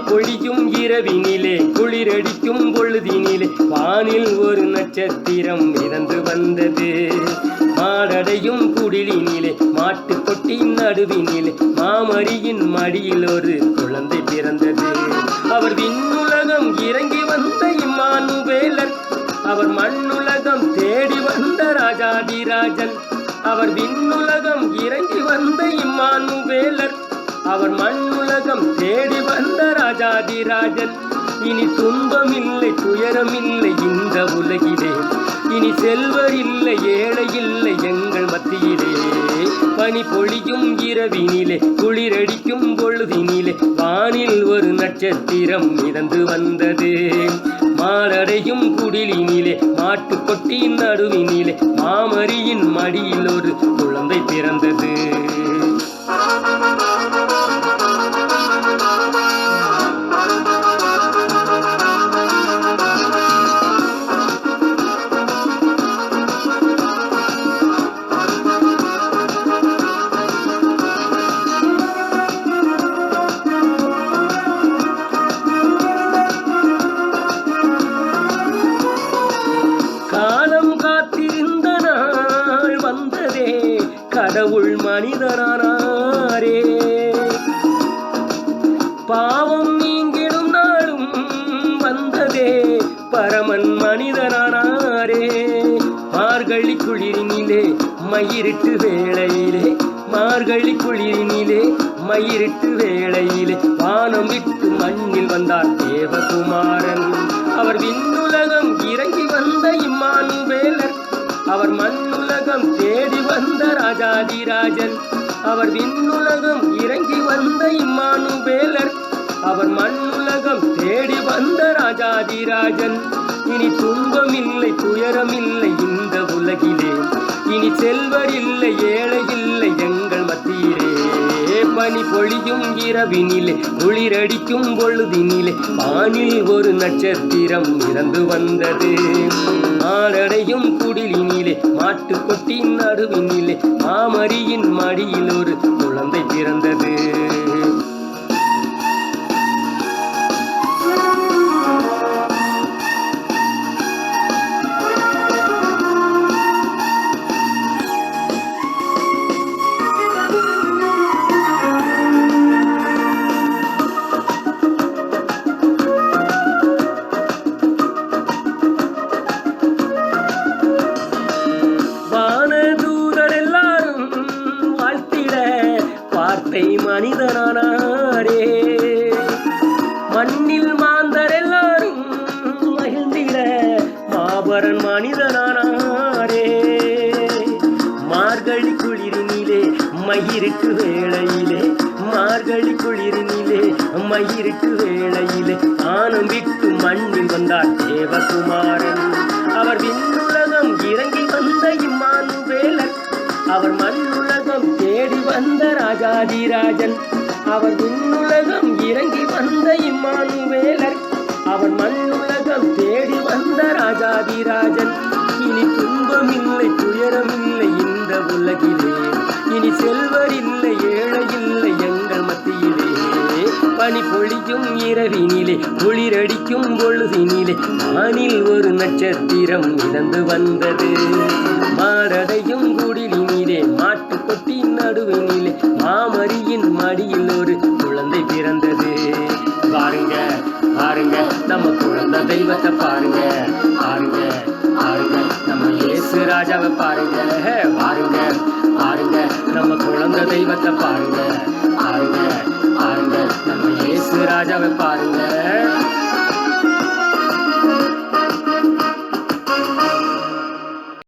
பொழியும் இரவினிலே குளிரடிக்கும் பொழுதினிலே வானில் ஒரு நட்சத்திரம் மிதந்து வந்தது. மாடடையும் குடிலினிலே மாட்டு கொட்டின் நடுவினிலே மாமரியின் மடியில் ஒரு குழந்தை பிறந்தது. அவர் விண்ணுலகம் இறங்கி வந்த இம்மானுவேலர், அவர் மண்ணுலகம் தேடி வந்த ராஜாதிராஜன். அவர் விண்ணுலகம் இறங்கி வந்த இம்மானுவேலர், அவர் மண்ணுலகம் தேடி வந்த ராஜாதிராஜன். இனி துன்பமில்லை துயரமில்லை இந்த உலகிலே, இனி செல்வர் இல்லை ஏழை இல்லை எங்கள் மத்தியிலே. பனி பொழியும் இரவினிலே குளிரடிக்கும் பொழுதினிலே வானில் ஒரு நட்சத்திரம் மிதந்து வந்தது. மாடடையும் குடிலினிலே மாட்டு கொட்டின் நடுவினிலே மாமரியின் மடியில் ஒரு குழந்தை பிறந்தது. கடவுள் மனிதனானாரே, பாவம் நீங்கிடும் நாளும் வந்ததே, பரமன் மனிதனானாரே. மார்கழி குளிரினிலே மயிரிட்டு வேளையிலே, மார்கழி குளிரினிலே மயிரிட்டு வேளையிலே வானம் விட்டு மண்ணில் வந்தார் தேவகுமாரன். அவர் விண்ணுலகம் இறங்கி வந்த இம்மானுவேலர், அவர் மண்ணுலகம் தேடி வந்த ராஜாதிராஜன். அவர் விண்ணுலகம் இறங்கி வந்த இம்மானுவேலர், அவர் மண்ணுலகம் தேடி வந்த ராஜாதிராஜன். இனி துன்பமில்லை துயரமில்லை இந்த உலகிலே, இனி செல்வர் இல்லை ஏழை இல்லை எங்கள் மத்தியிலே. பனி பொழியும் இரவினிலே குளிரடிக்கும் பொழுதினிலே வானில் ஒரு நட்சத்திரம் மிதந்து வந்தது. மாடடையும் குடிலினிலே மாட்டு கொட்டின் நடுவினிலே மாமரியின் மடியில் ஒரு குழந்தை பிறந்தது. மனிதனானாரே, மண்ணில் மாந்தர் எல்லாரும் மகிழ்ந்திட மாபரன் மனிதனானாரே. மார்கழி குளிரினிலே மயிரிட்டு வேளையிலே, மார்கழி குளிரினிலே மயிரிட்டு வேளையிலே ஆனம் விட்டு மண்ணில் வந்தார் தேவகுமாரன். அவர் விண்ணுலகம் இறங்கி வந்த இம்மானுவேலர், அவர் மண்ணுலகம் தேடி வந்த ராஜாதிராஜன். அவர் விண்ணுலகம் இறங்கி வந்த இம்மானுவேலர், அவர் மண்ணுலகம் தேடி வந்த ராஜாதிராஜன். இனி துன்பமில்லை துயரமில்லை இந்த உலகிலே, இனி செல்வர் இல்லை ஏழை இல்லை எங்கள் மத்தியிலே. பனி பொழியும் இரவினிலே குளிரடிக்கும் பொழுதினிலே வானில் ஒரு நட்சத்திரம் மிதந்து வந்தது. மாடடையும் குடிலினிலே மாட்டு கொட்டின் நடுவினிலே மாமரியின் மடியில் ஒரு குழந்தை பிறந்தது. பாருங்க பாருங்க நம்ம குழந்தை தெய்வத்தை பாருங்க, பாருங்க பாருங்க நம்ம இயேசு ராஜாவை பாருங்க, பாருங்க பாருங்க நம்ம குழந்தை தெய்வத்தை பாருங்க.